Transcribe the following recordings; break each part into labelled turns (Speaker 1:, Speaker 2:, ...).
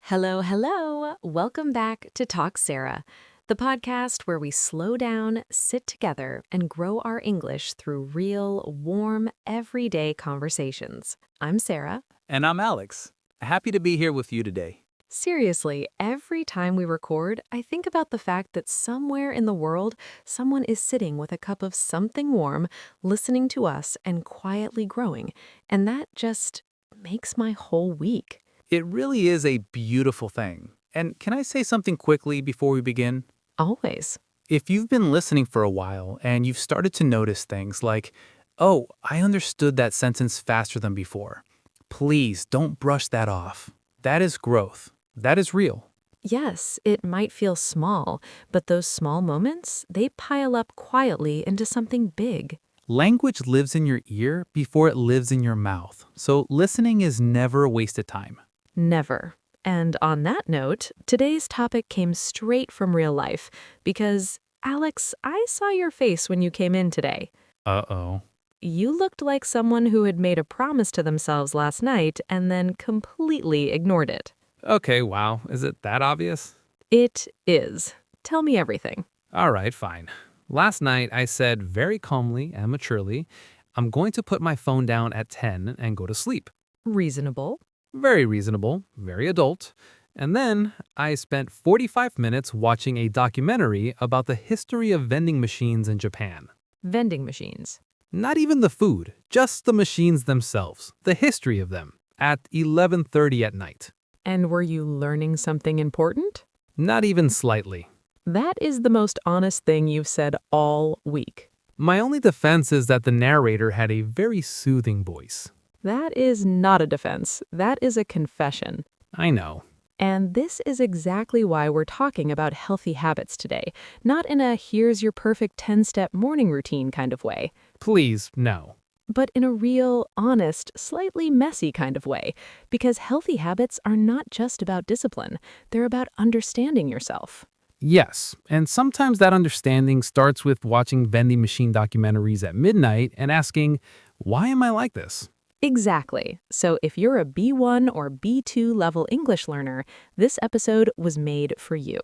Speaker 1: Hello, hello. Welcome back to Talk Sarah, the podcast where we slow down, sit together, and grow our English through real, warm, everyday conversations. I'm Sarah.
Speaker 2: And I'm Alex. Happy to be here with you today.
Speaker 1: Seriously, every time we record, I think about the fact that somewhere in the world, someone is sitting with a cup of something warm, listening to us, and quietly growing. And that just makes my whole week.
Speaker 2: It really is a beautiful thing. And can I say something quickly before we begin?
Speaker 1: Always.
Speaker 2: If you've been listening for a while and you've started to notice things like, oh, I understood that sentence faster than before, please don't brush that off. That is growth. That is real.
Speaker 1: Yes, it might feel small, but those small moments, they pile up quietly into something big.
Speaker 2: Language lives in your ear before it lives in your mouth, so listening is never a wasted time.
Speaker 1: Never. And on that note, today's topic came straight from real life because, Alex, I saw your face when you came in today.
Speaker 2: Uh-oh.
Speaker 1: You looked like someone who had made a promise to themselves last night and then completely ignored it.
Speaker 2: Okay, wow. Is it that obvious?
Speaker 1: It is. Tell me everything.
Speaker 2: All right, fine. Last night, I said very calmly and maturely, I'm going to put my phone down at 10 and go to sleep.
Speaker 1: Reasonable.
Speaker 2: Very reasonable, very adult. And then I spent 45 minutes watching a documentary about the history of vending machines in Japan.
Speaker 1: Vending machines.
Speaker 2: Not even the food, just the machines themselves, the history of them, at 11:30 at night.
Speaker 1: And were you learning something important?
Speaker 2: Not even slightly.
Speaker 1: That is the most honest thing you've said all week.
Speaker 2: My only defense is that the narrator had a very soothing voice.
Speaker 1: That is not a defense. That is a confession.
Speaker 2: I know.
Speaker 1: And this is exactly why we're talking about healthy habits today, not in a here's your perfect 10-step morning routine kind of way,
Speaker 2: Please, no.
Speaker 1: but in a real, honest, slightly messy kind of way, because healthy habits are not just about discipline, they're about understanding yourself.
Speaker 2: Yes, and sometimes that understanding starts with watching vending machine documentaries at midnight and asking, why am I like this?
Speaker 1: Exactly. So if you're a B1 or B2 level English learner, this episode was made for you.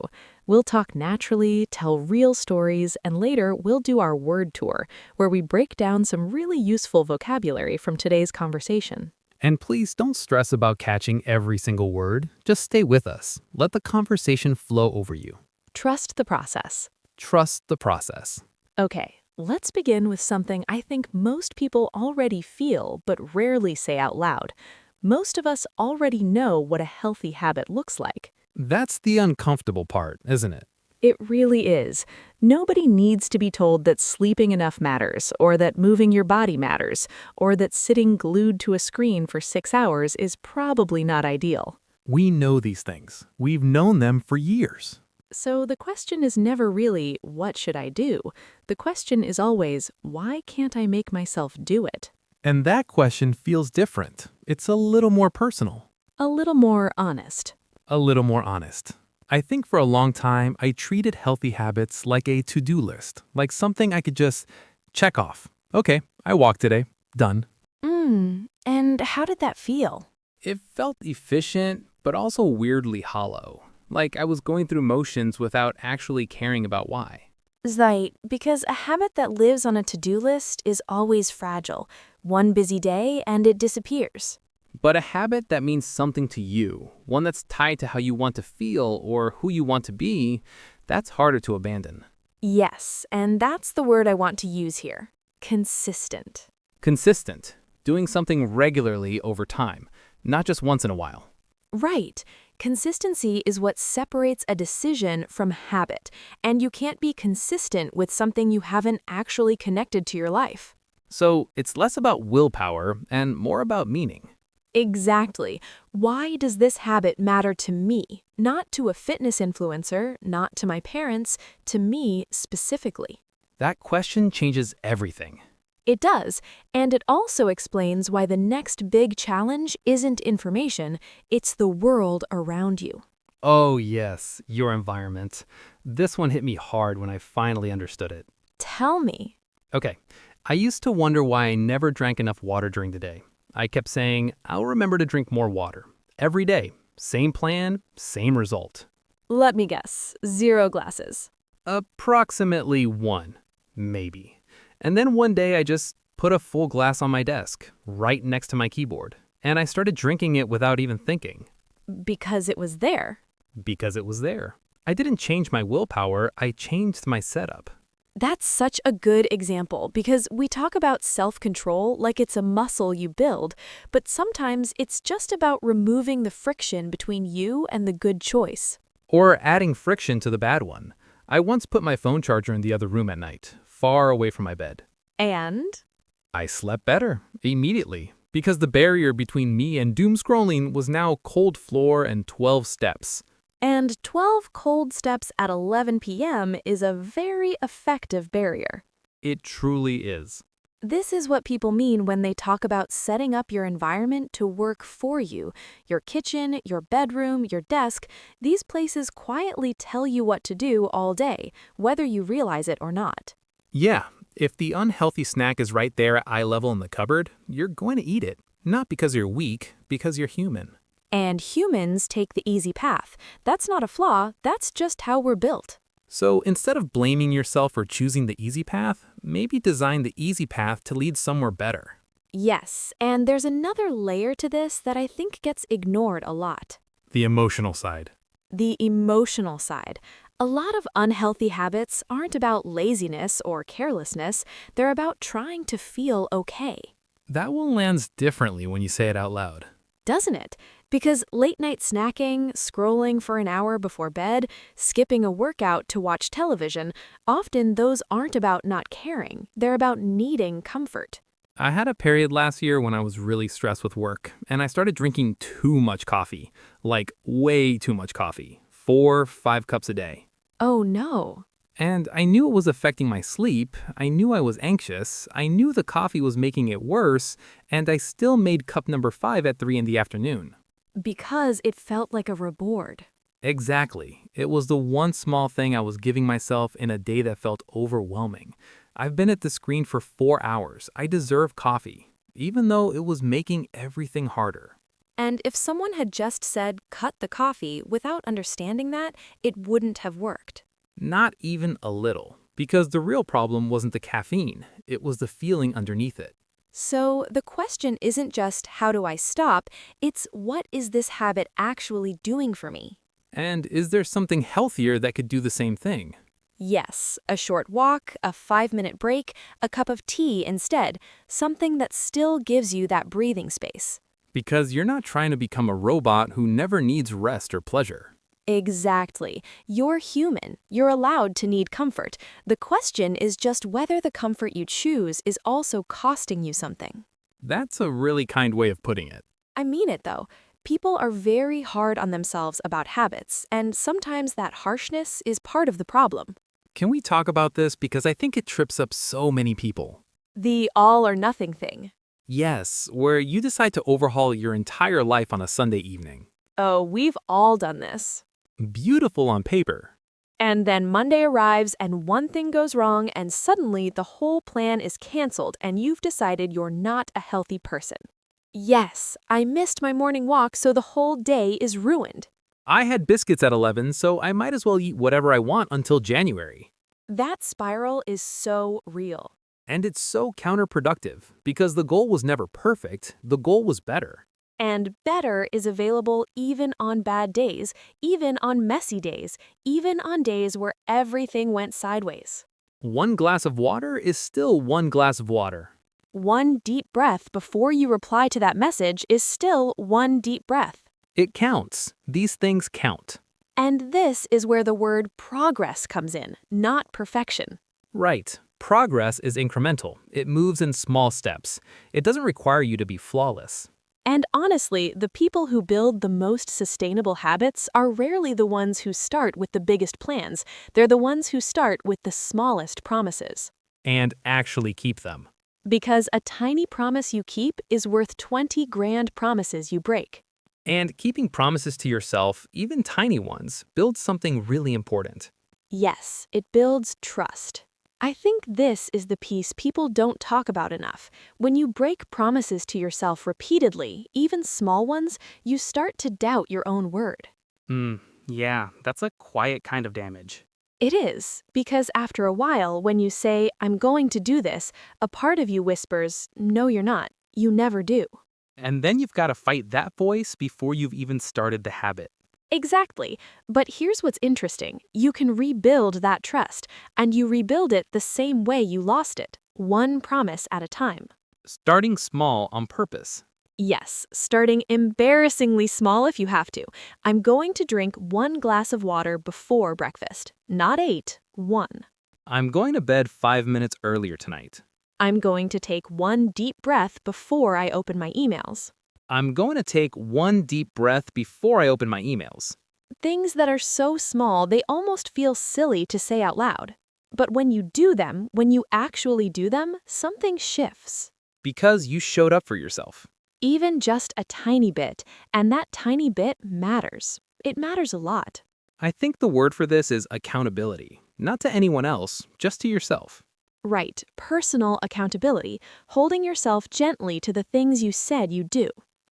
Speaker 1: We'll talk naturally, tell real stories, and later we'll do our word tour, where we break down some really useful vocabulary from today's conversation.
Speaker 2: And please don't stress about catching every single word. Just stay with us. Let the conversation flow over you.
Speaker 1: Trust the process.
Speaker 2: Trust the process.
Speaker 1: Okay, let's begin with something I think most people already feel but rarely say out loud. Most of us already know what a healthy habit looks like.
Speaker 2: That's the uncomfortable part, isn't it?
Speaker 1: It really is. Nobody needs to be told that sleeping enough matters, or that moving your body matters, or that sitting glued to a screen for 6 hours is probably not ideal.
Speaker 2: We know these things. We've known them for years.
Speaker 1: So the question is never really, what should I do? The question is always, why can't I make myself do it?
Speaker 2: And that question feels different. It's a little more personal.
Speaker 1: A little more honest.
Speaker 2: A little more honest. I think for a long time, I treated healthy habits like a to-do list, like something I could just check off. Okay, I walked today. Done.
Speaker 1: And how did that feel?
Speaker 2: It felt efficient, but also weirdly hollow. Like I was going through motions without actually caring about why.
Speaker 3: Right, because a habit that lives on a to-do list is always fragile. One busy day and it disappears.
Speaker 2: But a habit that means something to you, one that's tied to how you want to feel or who you want to be, that's harder to abandon.
Speaker 3: Yes, and that's the word I want to use here. Consistent.
Speaker 2: Consistent, doing something regularly over time, not just once in a while.
Speaker 3: Right. Consistency is what separates a decision from habit, and you can't be consistent with something you haven't actually connected to your life.
Speaker 2: So it's less about willpower and more about meaning.
Speaker 3: Exactly. Why does this habit matter to me? Not to a fitness influencer, not to my parents, to me specifically.
Speaker 2: That question changes everything.
Speaker 3: It does, and it also explains why the next big challenge isn't information, it's the world around you.
Speaker 2: Oh yes, your environment. This one hit me hard when I finally understood it.
Speaker 3: Tell me.
Speaker 2: Okay, I used to wonder why I never drank enough water during the day. I kept saying, I'll remember to drink more water. Every day. Same plan, same result.
Speaker 3: Let me guess, 0 glasses.
Speaker 2: Approximately 1, maybe. And then one day I just put a full glass on my desk, right next to my keyboard, and I started drinking it without even thinking.
Speaker 3: Because it was there.
Speaker 2: Because it was there. I didn't change my willpower, I changed my setup.
Speaker 3: That's such a good example because we talk about self-control like it's a muscle you build, but sometimes it's just about removing the friction between you and the good choice.
Speaker 2: Or adding friction to the bad one. I once put my phone charger in the other room at night, far away from my bed.
Speaker 3: And
Speaker 2: I slept better, immediately, because the barrier between me and doom scrolling was now cold floor and 12 steps.
Speaker 3: And 12 cold steps at 11 p.m. is a very effective barrier.
Speaker 2: It truly is.
Speaker 3: This is what people mean when they talk about setting up your environment to work for you. Your kitchen, your bedroom, your desk, these places quietly tell you what to do all day, whether you realize it or not.
Speaker 2: Yeah, if the unhealthy snack is right there at eye level in the cupboard, you're going to eat it. Not because you're weak, because you're human.
Speaker 3: And humans take the easy path. That's not a flaw, that's just how we're built.
Speaker 2: So instead of blaming yourself for choosing the easy path, maybe design the easy path to lead somewhere better.
Speaker 3: Yes, and there's another layer to this that I think gets ignored a lot.
Speaker 2: The emotional side.
Speaker 3: The emotional side. A lot of unhealthy habits aren't about laziness or carelessness, they're about trying to feel okay.
Speaker 2: That one lands differently when you say it out loud.
Speaker 3: Doesn't it? Because late night snacking, scrolling for an hour before bed, skipping a workout to watch television, often those aren't about not caring, they're about needing comfort.
Speaker 2: I had a period last year when I was really stressed with work, and I started drinking too much coffee. Like, way too much coffee. 4-5 cups a day.
Speaker 3: Oh no.
Speaker 2: And I knew it was affecting my sleep, I knew I was anxious, I knew the coffee was making it worse, and I still made cup number 5 at 3 in the afternoon.
Speaker 3: Because it felt like a reward.
Speaker 2: Exactly. It was the one small thing I was giving myself in a day that felt overwhelming. I've been at the screen for 4 hours. I deserve coffee, even though it was making everything harder.
Speaker 3: And if someone had just said, cut the coffee, without understanding that, it wouldn't have worked.
Speaker 2: Not even a little, because the real problem wasn't the caffeine, it was the feeling underneath it.
Speaker 3: So the question isn't just, how do I stop? It's, what is this habit actually doing for me?
Speaker 2: And is there something healthier that could do the same thing?
Speaker 3: Yes, a short walk, a 5-minute break, a cup of tea instead, something that still gives you that breathing space.
Speaker 2: Because you're not trying to become a robot who never needs rest or pleasure.
Speaker 3: Exactly. You're human. You're allowed to need comfort. The question is just whether the comfort you choose is also costing you something.
Speaker 2: That's a really kind way of putting it.
Speaker 3: I mean it though. People are very hard on themselves about habits, and sometimes that harshness is part of the problem.
Speaker 2: Can we talk about this because I think it trips up so many people?
Speaker 3: The all or nothing thing.
Speaker 2: Yes, where you decide to overhaul your entire life on a Sunday evening.
Speaker 3: Oh, we've all done this.
Speaker 2: Beautiful on paper.
Speaker 3: And then Monday arrives and one thing goes wrong and suddenly the whole plan is canceled and you've decided you're not a healthy person. Yes, I missed my morning walk so the whole day is ruined.
Speaker 2: I had biscuits at 11, so I might as well eat whatever I want until January.
Speaker 3: That spiral is so real.
Speaker 2: And it's so counterproductive because the goal was never perfect, the goal was better.
Speaker 3: And better is available even on bad days, even on messy days, even on days where everything went sideways.
Speaker 2: 1 glass of water is still 1 glass of water.
Speaker 3: One deep breath before you reply to that message is still one deep breath.
Speaker 2: It counts. These things count.
Speaker 3: And this is where the word progress comes in, not perfection.
Speaker 2: Right. Progress is incremental. It moves in small steps. It doesn't require you to be flawless.
Speaker 3: And honestly, the people who build the most sustainable habits are rarely the ones who start with the biggest plans. They're the ones who start with the smallest promises.
Speaker 2: And actually keep them.
Speaker 3: Because a tiny promise you keep is worth 20 grand promises you break.
Speaker 2: And keeping promises to yourself, even tiny ones, builds something really important.
Speaker 3: Yes, it builds trust. I think this is the piece people don't talk about enough. When you break promises to yourself repeatedly, even small ones, you start to doubt your own word.
Speaker 4: Yeah, that's a quiet kind of damage.
Speaker 3: It is, because after a while, when you say, I'm going to do this, a part of you whispers, no, you're not. You never do.
Speaker 4: And then you've got to fight that voice before you've even started the habit.
Speaker 3: Exactly. But here's what's interesting. You can rebuild that trust, and you rebuild it the same way you lost it, one promise at a time.
Speaker 4: Starting small on purpose.
Speaker 3: Yes, starting embarrassingly small if you have to. I'm going to drink 1 glass of water before breakfast. Not 8, 1.
Speaker 4: I'm going to bed 5 minutes earlier tonight.
Speaker 3: I'm going to take 1 deep breath before I open my emails.
Speaker 4: I'm going to take 1 deep breath before I open my emails.
Speaker 3: Things that are so small they almost feel silly to say out loud. But when you do them, when you actually do them, something shifts.
Speaker 4: Because you showed up for yourself.
Speaker 3: Even just a tiny bit, and that tiny bit matters. It matters a lot.
Speaker 4: I think the word for this is accountability. Not to anyone else, just to yourself.
Speaker 3: Right, personal accountability, holding yourself gently to the things you said you'd do.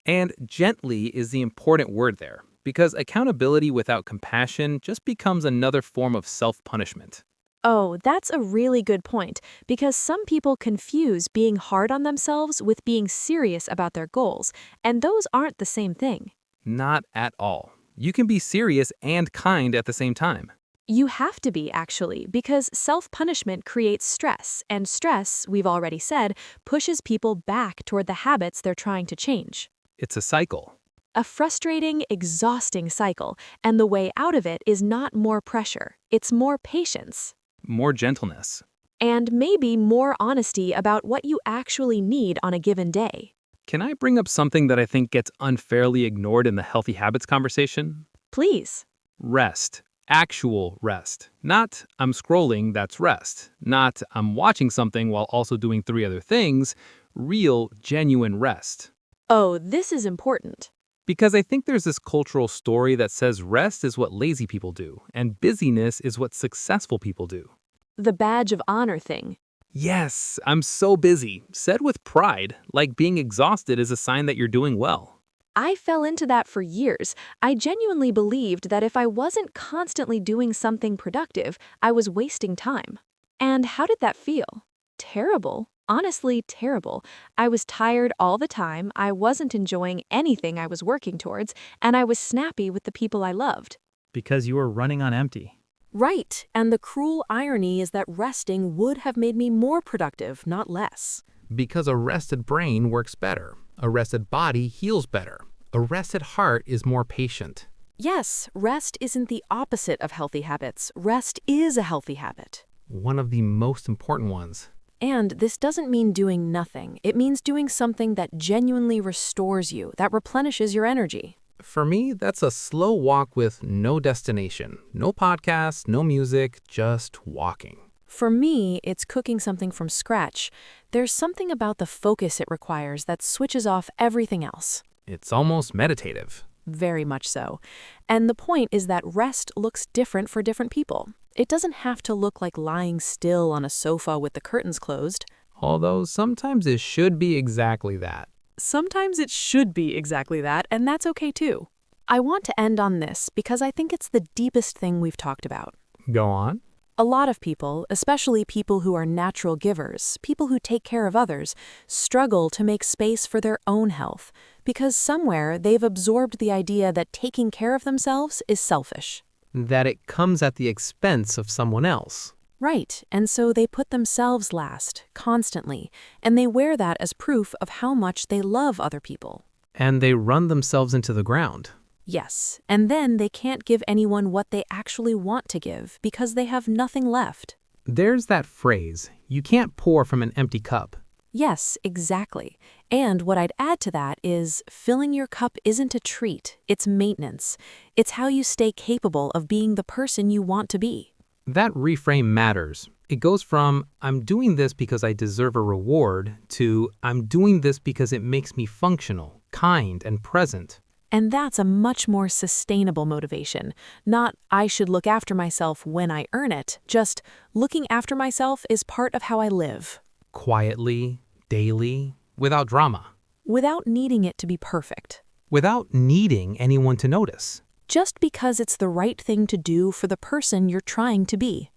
Speaker 4: And gently is the important word there, because accountability without compassion just becomes another form of self-punishment.
Speaker 3: Oh, that's a really good point, because some people confuse being hard on themselves with being serious about their goals, and those aren't the same thing.
Speaker 4: Not at all. You can be serious and kind at the same time.
Speaker 3: You have to be, actually, because self-punishment creates stress, and stress, we've already said, pushes people back toward the habits they're trying to change.
Speaker 4: It's a cycle.
Speaker 3: A frustrating, exhausting cycle, and the way out of it is not more pressure, it's more patience.
Speaker 4: More gentleness.
Speaker 3: And maybe more honesty about what you actually need on a given day.
Speaker 4: Can I bring up something that I think gets unfairly ignored in the healthy habits conversation?
Speaker 3: Please.
Speaker 4: Rest. Actual rest. Not I'm scrolling, that's rest. Not I'm watching something while also doing 3 other things. Real, genuine rest.
Speaker 3: Oh, this is important.
Speaker 4: Because I think there's this cultural story that says rest is what lazy people do, and busyness is what successful people do.
Speaker 3: The badge of honor thing.
Speaker 4: Yes, I'm so busy, said with pride, like being exhausted is a sign that you're doing well.
Speaker 3: I fell into that for years. I genuinely believed that if I wasn't constantly doing something productive, I was wasting time. And how did that feel? Terrible. Honestly, terrible. I was tired all the time, I wasn't enjoying anything I was working towards, and I was snappy with the people I loved.
Speaker 5: Because you were running on empty.
Speaker 6: Right, and the cruel irony is that resting would have made me more productive, not less.
Speaker 7: Because a rested brain works better. A rested body heals better. A rested heart is more patient.
Speaker 6: Yes, rest isn't the opposite of healthy habits. Rest is a healthy habit.
Speaker 7: One of the most important ones.
Speaker 6: And this doesn't mean doing nothing. It means doing something that genuinely restores you, that replenishes your energy.
Speaker 7: For me, that's a slow walk with no destination. No podcast, no music, just walking.
Speaker 6: For me, it's cooking something from scratch. There's something about the focus it requires that switches off everything else.
Speaker 7: It's almost meditative.
Speaker 6: Very much so. And the point is that rest looks different for different people. It doesn't have to look like lying still on a sofa with the curtains closed.
Speaker 7: Although sometimes it should be exactly that.
Speaker 6: Sometimes it should be exactly that, and that's okay too. I want to end on this because I think it's the deepest thing we've talked about.
Speaker 7: Go on.
Speaker 6: A lot of people, especially people who are natural givers, people who take care of others, struggle to make space for their own health because somewhere they've absorbed the idea that taking care of themselves is selfish.
Speaker 8: That it comes at the expense of someone else.
Speaker 6: Right, and so they put themselves last, constantly, and they wear that as proof of how much they love other people.
Speaker 8: And they run themselves into the ground.
Speaker 6: Yes, and then they can't give anyone what they actually want to give because they have nothing left.
Speaker 8: There's that phrase, you can't pour from an empty cup.
Speaker 6: Yes, exactly. And what I'd add to that is filling your cup isn't a treat, it's maintenance. It's how you stay capable of being the person you want to be.
Speaker 8: That reframe matters. It goes from, I'm doing this because I deserve a reward, to I'm doing this because it makes me functional, kind, and present.
Speaker 6: And that's a much more sustainable motivation. Not, I should look after myself when I earn it, just looking after myself is part of how I live,
Speaker 8: Quietly, daily, without drama,
Speaker 6: without needing it to be perfect.
Speaker 8: without needing anyone to notice.
Speaker 6: Just because it's the right thing to do for the person you're trying to be.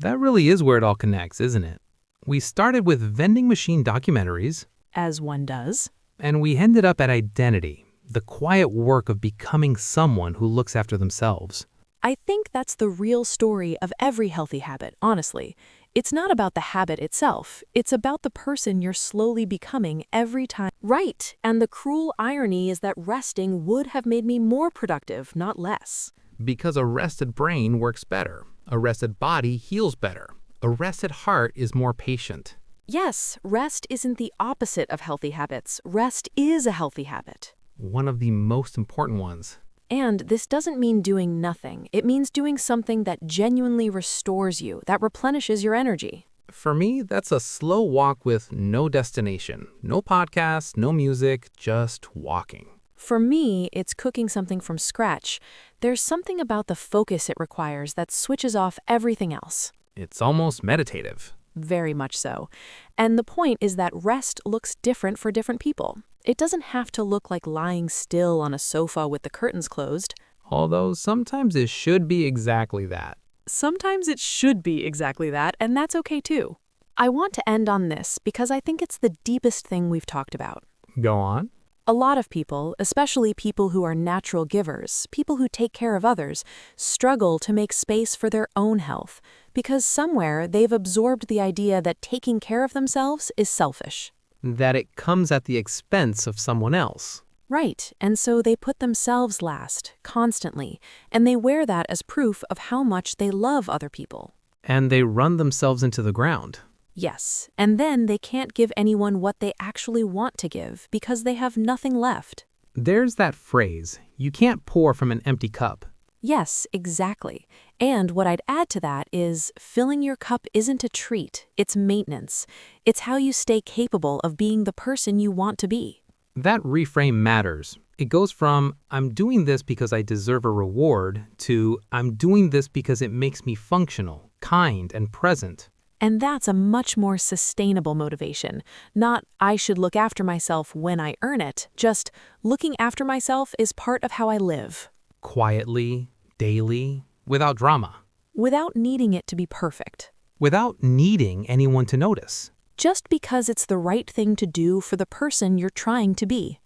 Speaker 8: That really is where it all connects, isn't it? We started with vending machine documentaries,
Speaker 6: As one does.
Speaker 8: and we ended up at identity, the quiet work of becoming someone who looks after themselves.
Speaker 6: I think that's the real story of every healthy habit, honestly. It's not about the habit itself, it's about the person you're slowly becoming every time. Right, and the cruel irony is that resting would have made me more productive, not less.
Speaker 7: Because a rested brain works better. A rested body heals better. A rested heart is more patient.
Speaker 6: Yes, rest isn't the opposite of healthy habits. Rest is a healthy habit.
Speaker 7: One of the most important ones.
Speaker 6: And this doesn't mean doing nothing. It means doing something that genuinely restores you, that replenishes your energy.
Speaker 7: For me, that's a slow walk with no destination. No podcast, no music, just walking.
Speaker 6: For me, it's cooking something from scratch. There's something about the focus it requires that switches off everything else.
Speaker 7: It's almost meditative.
Speaker 6: Very much so. And the point is that rest looks different for different people. It doesn't have to look like lying still on a sofa with the curtains closed.
Speaker 7: Although sometimes it should be exactly that.
Speaker 6: Sometimes it should be exactly that, and that's okay too. I want to end on this because I think it's the deepest thing we've talked about.
Speaker 7: Go on.
Speaker 6: A lot of people, especially people who are natural givers, people who take care of others, struggle to make space for their own health because somewhere they've absorbed the idea that taking care of themselves is selfish.
Speaker 8: That it comes at the expense of someone else.
Speaker 6: Right, and so they put themselves last, constantly, and they wear that as proof of how much they love other people.
Speaker 8: And they run themselves into the ground.
Speaker 6: Yes, and then they can't give anyone what they actually want to give because they have nothing left.
Speaker 8: There's that phrase, you can't pour from an empty cup.
Speaker 6: Yes, exactly. And what I'd add to that is filling your cup isn't a treat, it's maintenance. It's how you stay capable of being the person you want to be.
Speaker 8: That reframe matters. It goes from, I'm doing this because I deserve a reward, to, I'm doing this because it makes me functional, kind, and present.
Speaker 6: And that's a much more sustainable motivation. Not, I should look after myself when I earn it, just looking after myself is part of how I live.
Speaker 8: Quietly, daily, without drama.
Speaker 6: Without needing it to be perfect.
Speaker 8: Without needing anyone to notice.
Speaker 6: Just because it's the right thing to do for the person you're trying to be.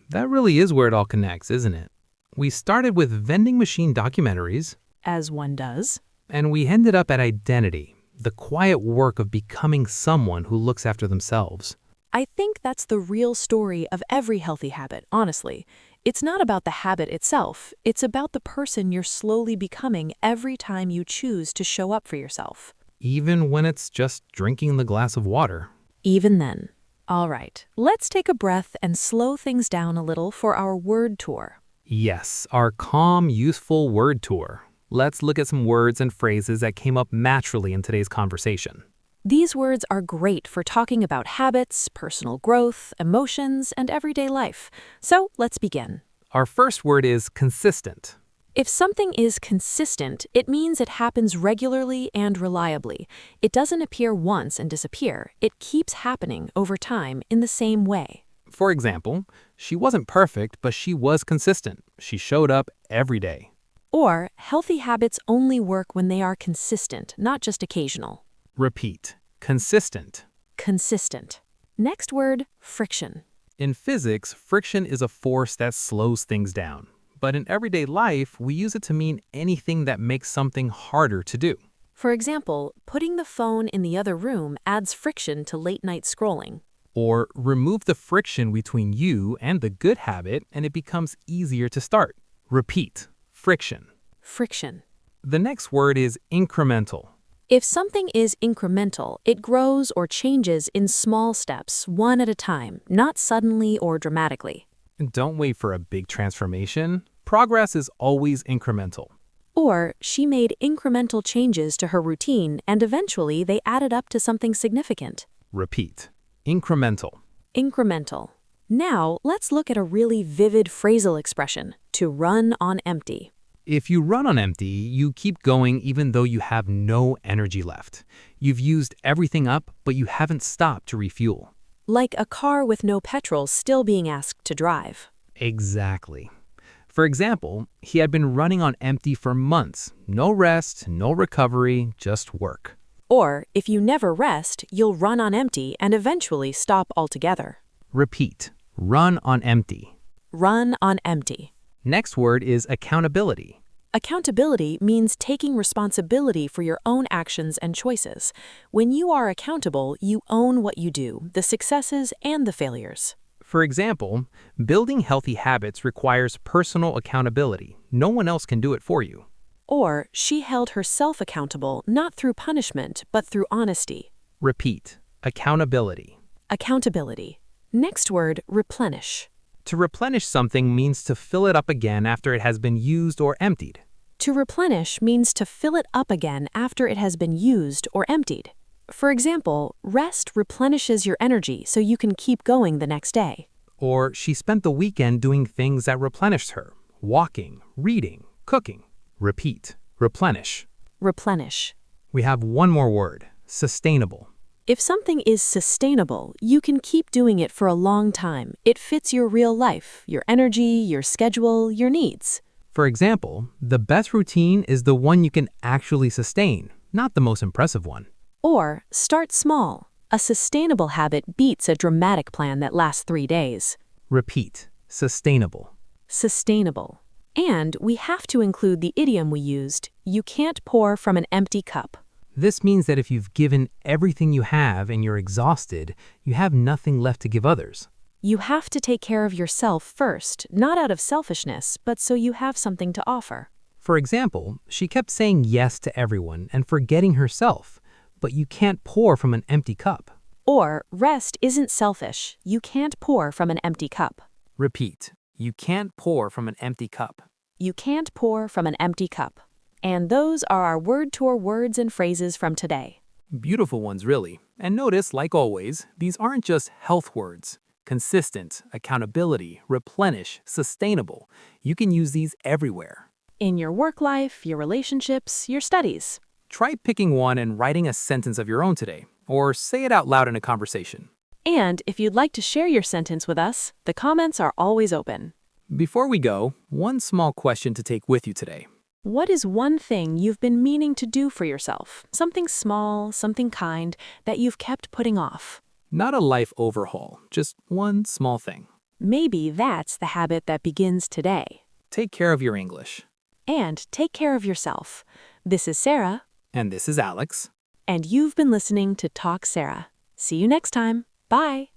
Speaker 8: That really is where it all connects, isn't it? We started with vending machine documentaries,
Speaker 6: As one does.
Speaker 8: and we ended up at identity, the quiet work of becoming someone who looks after themselves.
Speaker 6: I think that's the real story of every healthy habit, honestly. It's not about the habit itself, it's about the person you're slowly becoming every time you choose to show up for yourself.
Speaker 8: Even when it's just drinking the glass of water.
Speaker 6: Even then. All right, let's take a breath and slow things down a little for our word tour.
Speaker 8: Yes, our calm, useful word tour. Let's look at some words and phrases that came up naturally in today's conversation.
Speaker 6: These words are great for talking about habits, personal growth, emotions, and everyday life. So let's begin.
Speaker 8: Our first word is consistent.
Speaker 6: If something is consistent, it means it happens regularly and reliably. It doesn't appear once and disappear. It keeps happening over time in the same way.
Speaker 8: For example, she wasn't perfect, but she was consistent. She showed up every day.
Speaker 6: Or, healthy habits only work when they are consistent, not just occasional.
Speaker 8: Repeat. Consistent.
Speaker 6: Consistent. Next word, friction.
Speaker 8: In physics, friction is a force that slows things down. But in everyday life, we use it to mean anything that makes something harder to do.
Speaker 6: For example, putting the phone in the other room adds friction to late-night scrolling.
Speaker 8: Or remove the friction between you and the good habit and it becomes easier to start. Repeat. Friction.
Speaker 6: Friction.
Speaker 8: The next word is incremental.
Speaker 6: If something is incremental, it grows or changes in small steps, one at a time, not suddenly or dramatically.
Speaker 8: Don't wait for a big transformation. Progress is always incremental.
Speaker 6: Or, she made incremental changes to her routine and eventually they added up to something significant.
Speaker 8: Repeat. Incremental.
Speaker 6: Incremental. Now, let's look at a really vivid phrasal expression, to run on empty.
Speaker 8: If you run on empty, you keep going even though you have no energy left. You've used everything up, but you haven't stopped to refuel.
Speaker 6: Like a car with no petrol still being asked to drive.
Speaker 8: Exactly. For example, he had been running on empty for months. No rest, no recovery, just work.
Speaker 6: Or, if you never rest, you'll run on empty and eventually stop altogether.
Speaker 8: Repeat. Run on empty.
Speaker 6: Run on empty.
Speaker 8: Next word is accountability.
Speaker 6: Accountability means taking responsibility for your own actions and choices. When you are accountable, you own what you do, the successes and the failures.
Speaker 8: For example, building healthy habits requires personal accountability. No one else can do it for you.
Speaker 6: Or, she held herself accountable not through punishment, but through honesty.
Speaker 8: Repeat. Accountability.
Speaker 6: Accountability. Next word, replenish.
Speaker 8: To replenish something means to fill it up again after it has been used or emptied.
Speaker 6: To replenish means to fill it up again after it has been used or emptied. For example, rest replenishes your energy so you can keep going the next day.
Speaker 8: Or she spent the weekend doing things that replenished her. Walking, reading, cooking. Repeat. Replenish.
Speaker 6: Replenish.
Speaker 8: We have one more word. Sustainable.
Speaker 6: If something is sustainable, you can keep doing it for a long time. It fits your real life, your energy, your schedule, your needs.
Speaker 8: For example, the best routine is the one you can actually sustain, not the most impressive one.
Speaker 6: Or, start small. A sustainable habit beats a dramatic plan that lasts 3 days.
Speaker 8: Repeat. Sustainable.
Speaker 6: Sustainable. And we have to include the idiom we used, you can't pour from an empty cup.
Speaker 8: This means that if you've given everything you have and you're exhausted, you have nothing left to give others.
Speaker 6: You have to take care of yourself first, not out of selfishness, but so you have something to offer.
Speaker 8: For example, she kept saying yes to everyone and forgetting herself, but you can't pour from an empty cup.
Speaker 6: Or, rest isn't selfish. You can't pour from an empty cup.
Speaker 2: Repeat. You can't pour from an empty cup.
Speaker 6: You can't pour from an empty cup. And those are our word tour words and phrases from today.
Speaker 2: Beautiful ones, really. And notice, like always, these aren't just health words. Consistent, accountability, replenish, sustainable. You can use these everywhere.
Speaker 6: In your work life, your relationships, your studies.
Speaker 2: Try picking one and writing a sentence of your own today, or say it out loud in a conversation.
Speaker 6: And if you'd like to share your sentence with us, the comments are always open.
Speaker 2: Before we go, one small question to take with you today.
Speaker 6: What is one thing you've been meaning to do for yourself? Something small, something kind, that you've kept putting off?
Speaker 2: Not a life overhaul, just one small thing.
Speaker 6: Maybe that's the habit that begins today.
Speaker 2: Take care of your English.
Speaker 6: And take care of yourself. This is Sarah.
Speaker 2: And this is Alex.
Speaker 6: And you've been listening to Talk Sarah. See you next time. Bye.